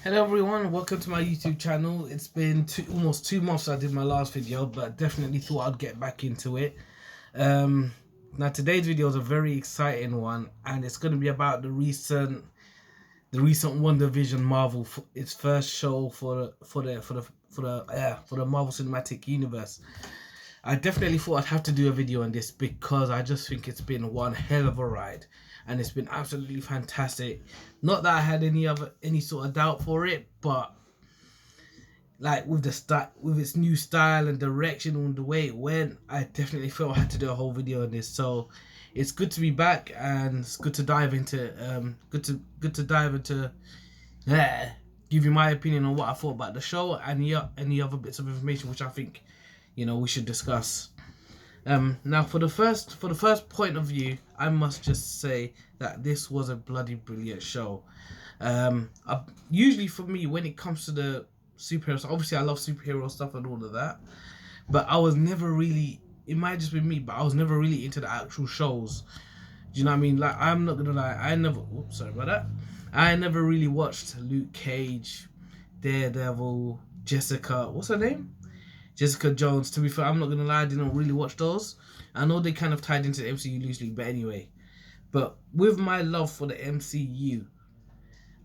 Hello everyone, welcome to my YouTube channel. It's been almost 2 months I did my last video, but definitely thought I'd get back into it. Now today's video is a very exciting one, and it's going to be about the recent WandaVision Marvel, its first show for the Marvel Cinematic Universe. I definitely thought I'd have to do a video on this because I just think it's been one hell of a ride, and it's been absolutely fantastic. Not that I had any sort of doubt for it, but like with its new style and direction and the way it went, I definitely felt I had to do a whole video on this. So it's good to be back, and it's good to dive into uh, give you my opinion on what I thought about the show and any other bits of information which I think we should discuss. Now for the first point of view, I must just say that this was a bloody brilliant show. Usually for me, when it comes to the superheroes, obviously I love superhero stuff and all of that, but I was never really, it might just be me, but I was never really into the actual shows. Do you know what I mean? Like, I'm not gonna lie, sorry about that. I never really watched Luke Cage, Daredevil, Jessica, what's her name? Jessica Jones. To be fair, I'm not gonna lie, I didn't really watch those. I know they kind of tied into the MCU loosely, but anyway. But with my love for the MCU,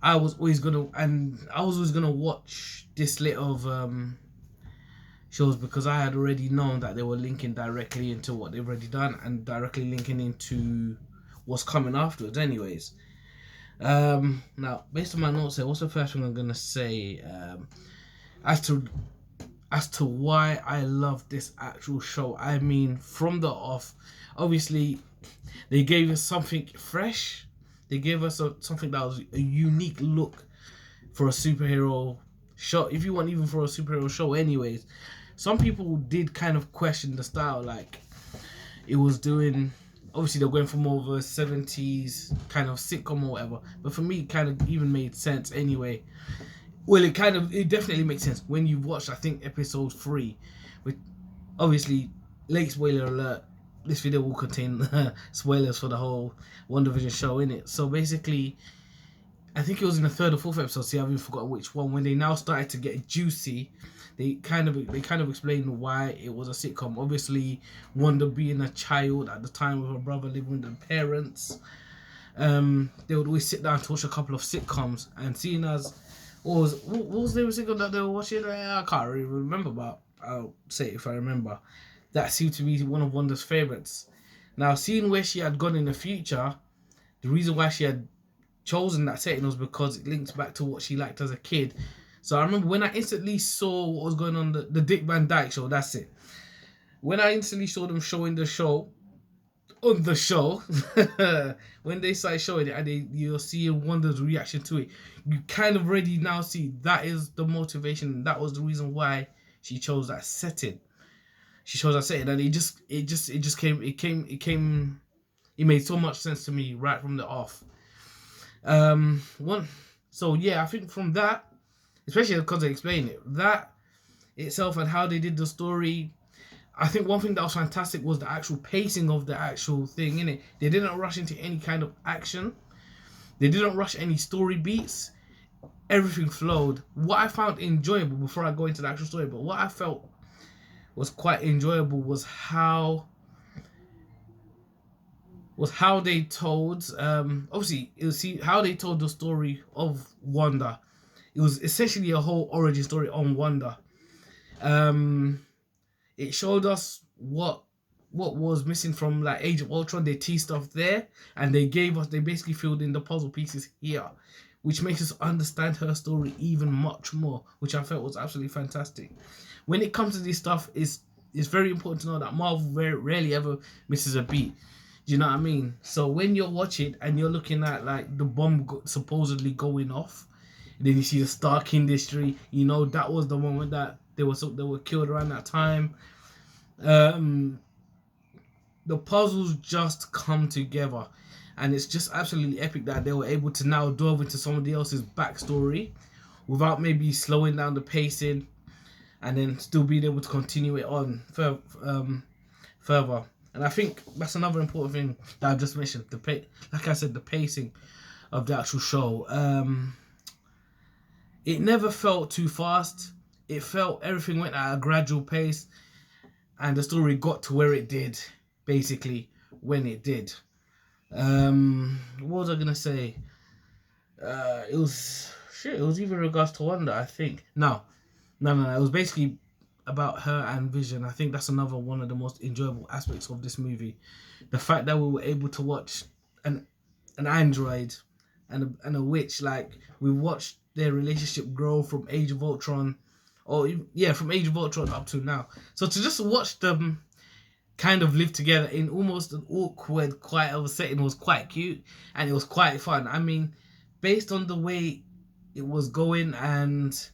I was always gonna watch this lit of shows because I had already known that they were linking directly into what they've already done and directly linking into what's coming afterwards. Anyways, now based on my notes here, what's the first thing I'm gonna say? As to why I love this actual show. I mean, from the off, obviously, they gave us something fresh. They gave us something that was a unique look for a superhero show. If you want, even for a superhero show, anyways. Some people did kind of question the style, like it was doing. Obviously, they're going for more of a 70s kind of sitcom or whatever. But for me, it kind of even made sense anyway. Well, it definitely makes sense when you've watched, I think, episode 3. With obviously, late spoiler alert, this video will contain spoilers for the whole WandaVision show in it. So basically, I think it was in the third or fourth episode. See, I've even forgotten which one. When they now started to get juicy, they kind of explained why it was a sitcom. Obviously, Wanda being a child at the time with her brother living with her parents, they would always sit down to watch a couple of sitcoms, and seeing as what was the sitcom that they were watching? I can't really remember, but I'll say it if I remember. That seemed to be one of Wanda's favorites. Now, seeing where she had gone in the future, the reason why she had chosen that setting was because it links back to what she liked as a kid. So I remember when I instantly saw what was going on, the Dick Van Dyke Show, that's it. When I instantly saw them showing the show, on the show, when they started showing it and you're seeing Wanda's reaction to it, you kind of already now see that is the motivation. That was the reason why she chose that setting. She chose that setting, and it made so much sense to me right from the off. One, so yeah, I think from that, especially because they explained it, that itself and how they did the story. I think one thing that was fantastic was the actual pacing of the actual thing, innit? They didn't rush into any kind of action. They didn't rush any story beats. Everything flowed. What I found enjoyable, before I go into the actual story, but what I felt was quite enjoyable was how they told, obviously, how they told the story of Wanda. It was essentially a whole origin story on Wanda. It showed us what was missing from like Age of Ultron. They teased stuff there, and they basically filled in the puzzle pieces here, which makes us understand her story even much more, which I felt was absolutely fantastic. When it comes to this stuff, it's very important to know that Marvel very rarely ever misses a beat. Do you know what I mean? So when you're watching and you're looking at like the bomb supposedly going off, and then you see the Stark industry, that was the moment that they were killed around that time. The puzzles just come together, and it's just absolutely epic that they were able to now delve into somebody else's backstory without maybe slowing down the pacing, and then still being able to continue it on further. And I think that's another important thing that I've just mentioned. Like I said, the pacing of the actual show. It never felt too fast. It felt everything went at a gradual pace, and the story got to where it did, basically when it did. What was I gonna say? It was shit. It was even in regards to Wanda, I think. No. It was basically about her and Vision. I think that's another one of the most enjoyable aspects of this movie. The fact that we were able to watch an android and a witch, like we watched their relationship grow from Age of Ultron, from Age of Ultron up to now. So to just watch them kind of live together in almost an awkward, quiet setting was quite cute, and it was quite fun. I mean, based on the way it was going, and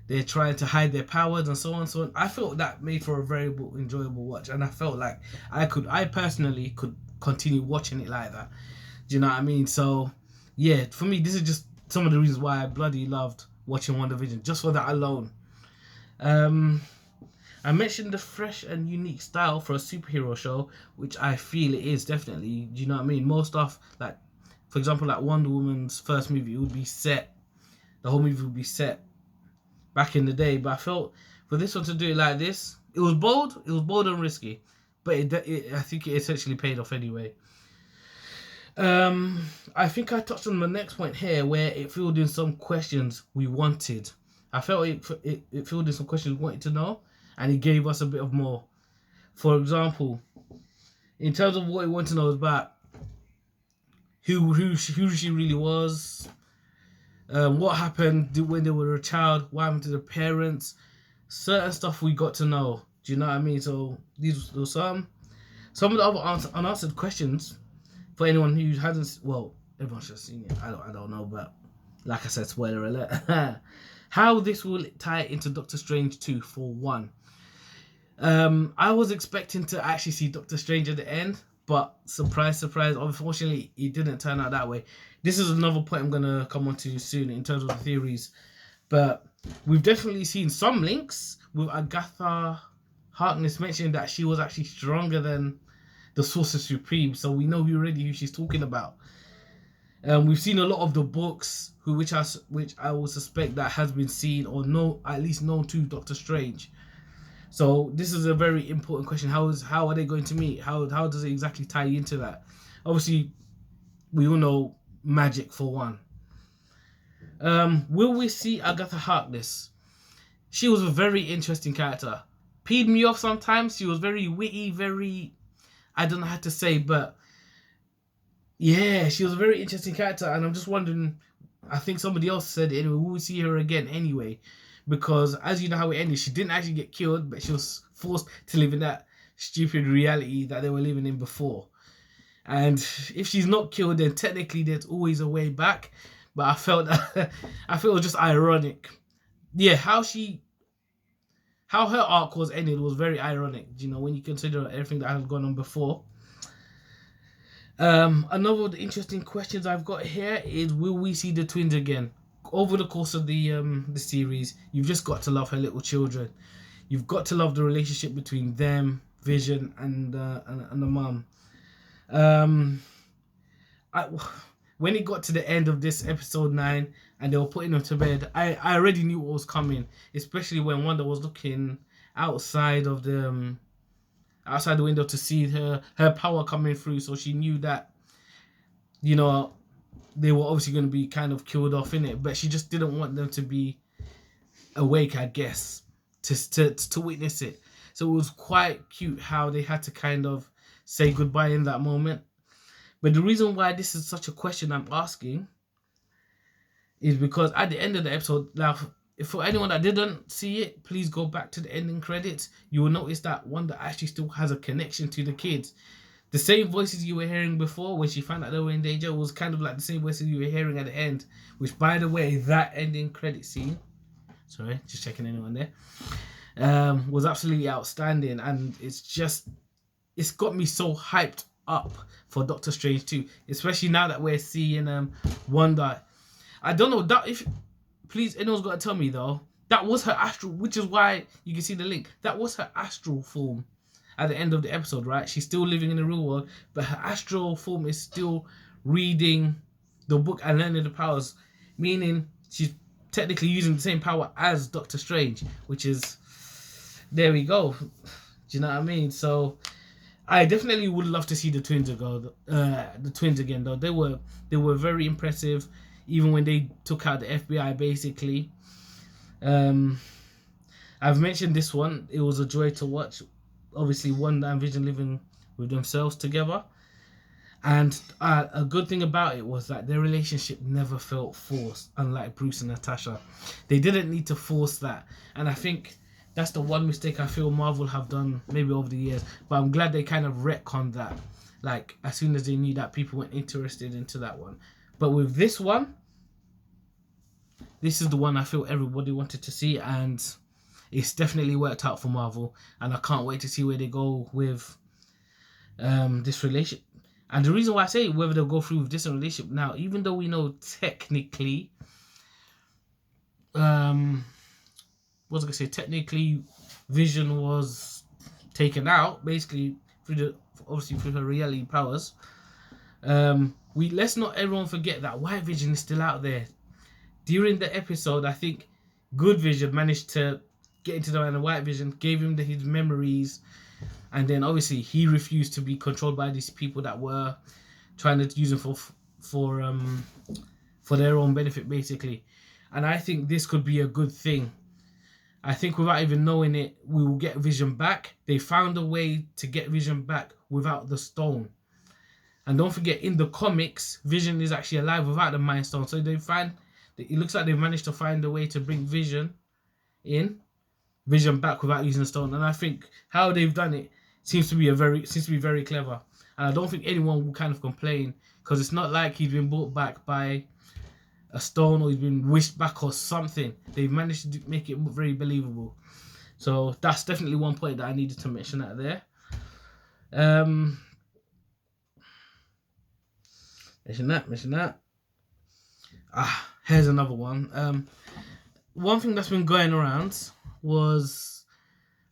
they're trying to hide their powers and so on and so on, I felt that made for a very enjoyable watch, and I felt like I personally could continue watching it like that. Do you know what I mean? So yeah, for me, this is just some of the reasons why I bloody loved watching WandaVision, just for that alone. I mentioned the fresh and unique style for a superhero show, which I feel it is definitely. Do you know what I mean? Most stuff, like for example, like Wonder Woman's first movie, it would be set. The whole movie would be set back in the day. But I felt for this one to do it like this, it was bold. It was bold and risky, but I think it essentially paid off anyway. I think I touched on the next point here, where it filled in some questions we wanted. I felt it filled in some questions we wanted to know, and it gave us a bit of more. For example, in terms of what we want to know about who she really was, what happened when they were a child, what happened to the parents, certain stuff we got to know. Do you know what I mean? So these were some of the other unanswered questions for anyone who hasn't. Well, everyone should have seen it. I don't know, but like I said, spoiler alert. How this will tie into Doctor Strange 2 for one. I was expecting to actually see Doctor Strange at the end, but surprise, unfortunately, it didn't turn out that way. This is another point I'm going to come on to soon in terms of the theories. But we've definitely seen some links with Agatha Harkness mentioning that she was actually stronger than the Sorcerer Supreme. So we know already who she's talking about. We've seen a lot of the books which I would suspect that has been seen or at least known to Doctor Strange. So this is a very important question. How are they going to meet? How does it exactly tie into that? Obviously, we all know magic for one. Will we see Agatha Harkness? She was a very interesting character. Peed me off sometimes. She was very witty, very, I don't know how to say, but yeah, she was a very interesting character. And I'm just wondering, I think somebody else said anyway, will we see her again anyway? Because as you know how it ended, she didn't actually get killed, but she was forced to live in that stupid reality that they were living in before. And if she's not killed, then technically there's always a way back. But I felt it was just ironic. Yeah, how her arc was ended was very ironic. You know, when you consider everything that has gone on before. Another of the interesting questions I've got here is, will we see the twins again? Over the course of the series, you've just got to love her little children. You've got to love the relationship between them, Vision, and the mum. When it got to the end of this episode 9 and they were putting them to bed, I already knew what was coming, especially when Wanda was looking outside the window to see her power coming through, so she knew that, you know, they were obviously going to be kind of killed off in it, but she just didn't want them to be awake, I guess, to witness it. So it was quite cute how they had to kind of say goodbye in that moment. But the reason why this is such a question I'm asking is because at the end of the episode, now, for anyone that didn't see it, please go back to the ending credits. You will notice that Wanda actually still has a connection to the kids. The same voices you were hearing before when she found out they were in danger was kind of like the same voices you were hearing at the end. Which, by the way, that ending credit scene, sorry, just checking anyone there, was absolutely outstanding. And it's got me so hyped up for Doctor Strange 2. Especially now that we're seeing Wanda. I don't know, that if... Please, anyone's got to tell me, though, that was her astral, which is why you can see the link. That was her astral form at the end of the episode, right? She's still living in the real world, but her astral form is still reading the book and learning the powers, meaning she's technically using the same power as Doctor Strange, which is, there we go. Do you know what I mean? So I definitely would love to see the twins again, though. They were very impressive, even when they took out the FBI, basically. I've mentioned this one. It was a joy to watch. Obviously, Wanda and Vision living with themselves together. And a good thing about it was that their relationship never felt forced, unlike Bruce and Natasha. They didn't need to force that. And I think that's the one mistake I feel Marvel have done maybe over the years. But I'm glad they kind of retconned that. Like, as soon as they knew that, people weren't interested into that one. But with this one, this is the one I feel everybody wanted to see. And it's definitely worked out for Marvel. And I can't wait to see where they go with this relationship. And the reason why I say whether they'll go through with this relationship now, even though we know technically, technically Vision was taken out, basically through her reality powers. Let's not everyone forget that White Vision is still out there. During the episode, I think Good Vision managed to get into the mind of White Vision, gave him his memories. And then obviously he refused to be controlled by these people that were trying to use him for their own benefit, basically. And I think this could be a good thing. I think without even knowing it, we will get Vision back. They found a way to get Vision back without the stone. And don't forget, in the comics, Vision is actually alive without the Mind Stone. So it looks like they've managed to find a way to bring Vision back without using the stone. And I think how they've done it seems to be very clever, and I don't think anyone will kind of complain, because it's not like he's been brought back by a stone or he's been wished back or something. They've managed to make it very believable. So that's definitely one point that I needed to mention out there. Mention that. Here's another one. One thing that's been going around was,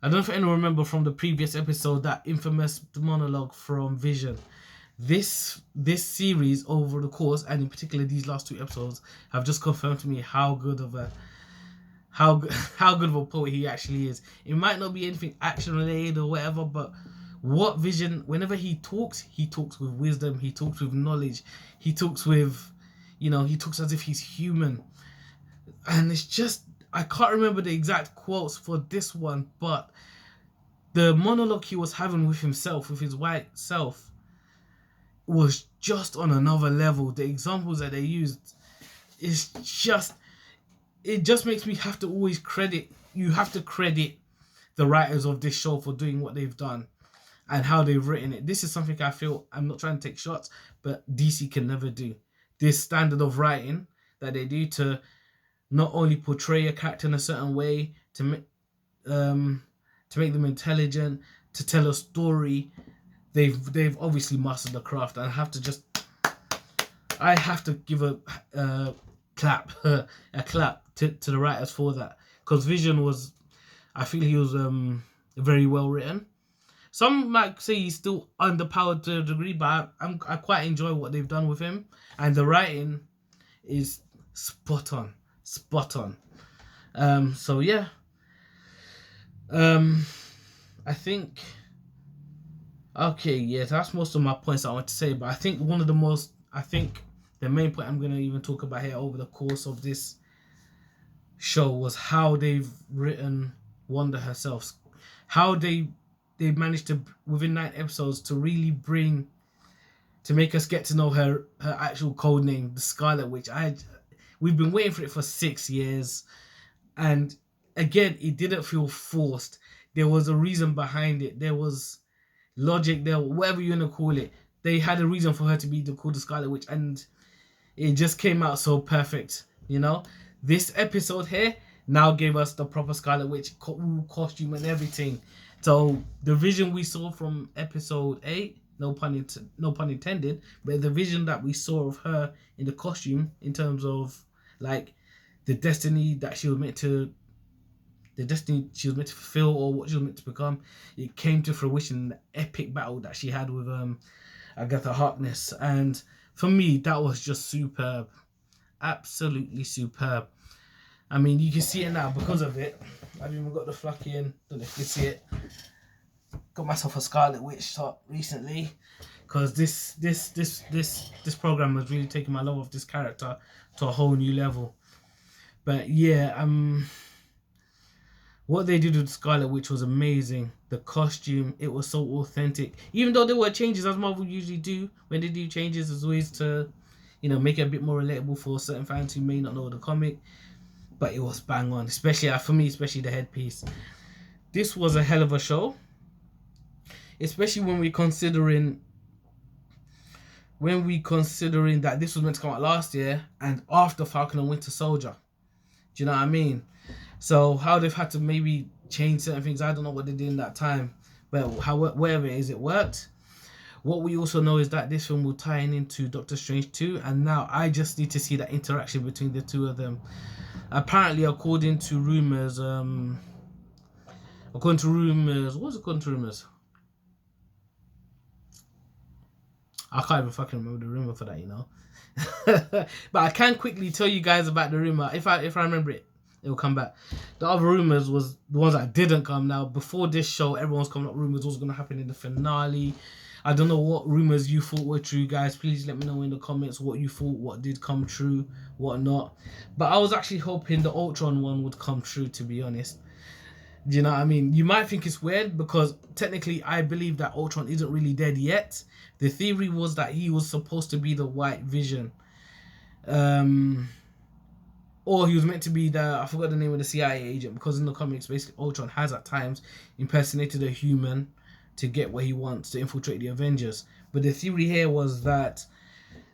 I don't know if anyone remember from the previous episode, that infamous monologue from Vision. This series, over the course, and in particular these last 2 episodes, have just confirmed to me how good of a poet he actually is. It might not be anything action related or whatever, but what Vision, whenever he talks with wisdom, he talks with knowledge, he talks with, he talks as if he's human. And it's just, I can't remember the exact quotes for this one, but the monologue he was having with himself, with his white self, was just on another level. The examples that they used, it just makes me have to always credit the writers of this show for doing what they've done and how they've written it. This is something I feel, I'm not trying to take shots, but DC can never do. This standard of writing that they do to not only portray a character in a certain way, to make them intelligent, to tell a story, they've obviously mastered the craft. And I have to give a clap to the writers for that, because Vision was, I feel he was very well written. Some might say he's still underpowered to a degree, but I quite enjoy what they've done with him, and the writing is spot on. So yeah, I think, okay, yeah, that's most of my points I want to say. But I think the main point I'm going to even talk about here over the course of this show was how they've written Wanda herself, how they managed to, within 9 episodes, to really make us get to know her actual code name, the Scarlet Witch. We've been waiting for it for 6 years, and again, it didn't feel forced. There was a reason behind it. There was logic there, whatever you want to call it. They had a reason for her to be called the Scarlet Witch, and it just came out so perfect. This episode here now gave us the proper Scarlet Witch costume and everything. So the Vision we saw from episode 8, no pun intended, but the vision that we saw of her in the costume, in terms of like the destiny she was meant to fulfill, or what she was meant to become, it came to fruition in the epic battle that she had with Agatha Harkness. And for me, that was just superb, absolutely superb. I mean, you can see it now because of it. I've even got the fucking, don't know if you can see it. Got myself a Scarlet Witch top recently, because this program has really taken my love of this character to a whole new level. But yeah, what they did with Scarlet Witch was amazing. The costume, it was so authentic. Even though there were changes, as Marvel usually do, when they do changes, it's always to, make it a bit more relatable for certain fans who may not know the comic. But it was bang on, especially for me, especially the headpiece. This was a hell of a show, especially when we're considering that this was meant to come out last year and after Falcon and Winter Soldier. Do you know what I mean? So how they've had to maybe change certain things, I don't know what they did in that time, but whatever it is, it worked. What we also know is that this film will tie into Doctor Strange 2, and now I just need to see that interaction between the two of them. Apparently, according to rumors, what's according to rumors? I can't even fucking remember the rumor for that, But I can quickly tell you guys about the rumor. If I remember it, it will come back. The other rumors was the ones that didn't come. Now, before this show, everyone's coming up rumors what's going to happen in the finale. I don't know what rumors you thought were true, guys. Please let me know in the comments what you thought, what did come true, what not. But I was actually hoping the Ultron one would come true, to be honest. Do you know what I mean? You might think it's weird because technically I believe that Ultron isn't really dead yet. The theory was that he was supposed to be the White Vision. Or he was meant to be I forgot the name of the CIA agent, because in the comics, basically Ultron has at times impersonated a human to get what he wants, to infiltrate the Avengers. But the theory here was that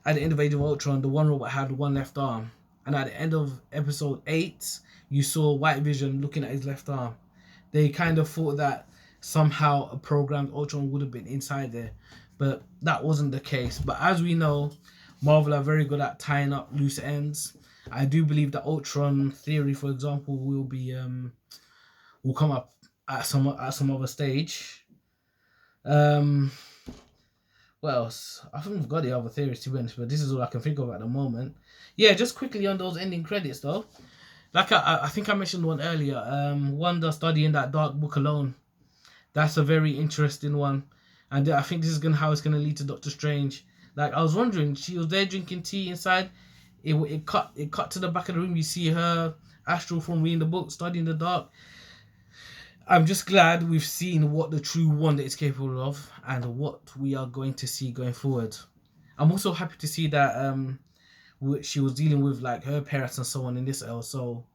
at the end of Age of Ultron, the one robot had one left arm. And at the end of episode 8, you saw White Vision looking at his left arm. They kind of thought that somehow a programmed Ultron would have been inside there. But that wasn't the case. But as we know, Marvel are very good at tying up loose ends. I do believe that Ultron theory, for example, will come up at some other stage. What else? I think I've got the other theories, to be honest, but this is all I can think of at the moment. Yeah, just quickly on those ending credits though. Like I think I mentioned one earlier. Wanda studying that dark book alone. That's a very interesting one, and I think this is how it's gonna lead to Doctor Strange. Like I was wondering, she was there drinking tea inside. It cut to the back of the room. You see her astral form reading the book, studying the dark. I'm just glad we've seen what the true Wanda is capable of and what we are going to see going forward. I'm also happy to see that she was dealing with like her parents and so on in this L. So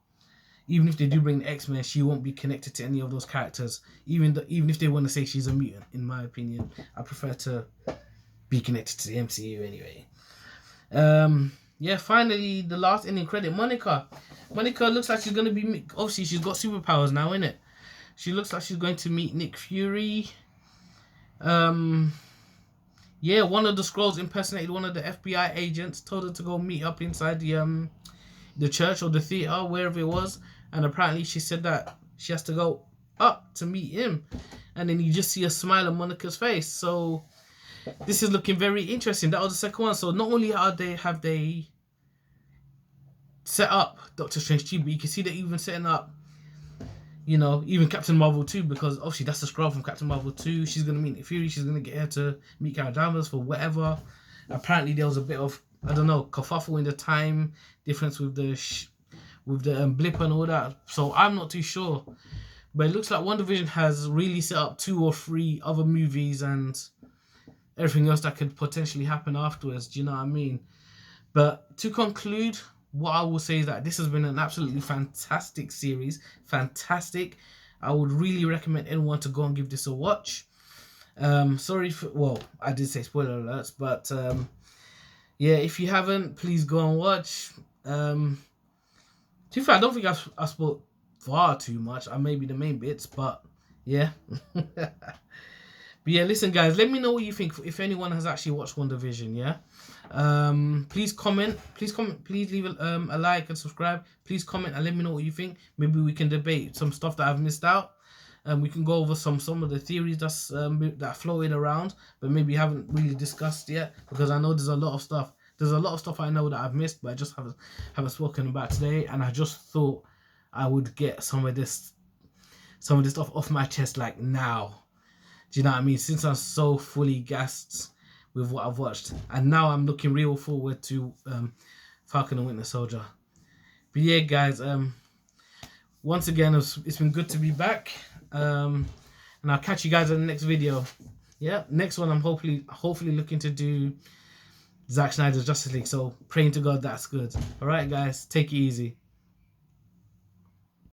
even if they do bring the X-Men, she won't be connected to any of those characters. Even if they want to say she's a mutant, in my opinion, I prefer to be connected to the MCU anyway. Yeah, finally, the last ending credit, Monica. Monica looks like she's going to be... Obviously, she's got superpowers now, innit? She looks like she's going to meet Nick Fury. Yeah, one of the Skrulls impersonated one of the FBI agents, told her to go meet up inside the church or the theater, wherever it was. And apparently she said that she has to go up to meet him. And then you just see a smile on Monica's face. So... this is looking very interesting. That was the second one. So not only have they set up Doctor Strange 2, but you can see they're even setting up, even Captain Marvel 2, because obviously that's the Skrull from Captain Marvel 2. She's going to meet Nick Fury. She's going to get her to meet Carol Danvers for whatever. Apparently there was a bit of, I don't know, kerfuffle in the time difference with the blip and all that. So I'm not too sure. But it looks like WandaVision has really set up 2 or 3 other movies and everything else that could potentially happen afterwards. Do you know what I mean? But to conclude, what I will say is that this has been an absolutely fantastic series. Fantastic. I would really recommend anyone to go and give this a watch. Sorry for... I did say spoiler alerts, but... yeah, if you haven't, please go and watch. To be fair, I don't think I spoke far too much. Maybe the main bits, but... yeah. But yeah, listen guys, let me know what you think, if anyone has actually watched WandaVision, yeah? Please comment, please leave a like and subscribe. Please comment and let me know what you think. Maybe we can debate some stuff that I've missed out. We can go over some of the theories that floated around, but maybe haven't really discussed yet, because I know there's a lot of stuff there's a lot of stuff I know that I've missed, but I just haven't spoken about today, and I just thought I would get some of this stuff off my chest like now. Do you know what I mean? Since I'm so fully gassed with what I've watched, and now I'm looking real forward to Falcon and Winter Soldier. But yeah, guys, once again, it's been good to be back, and I'll catch you guys in the next video. Yeah, next one I'm hopefully looking to do Zack Snyder's Justice League. So praying to God that's good. All right, guys, take it easy.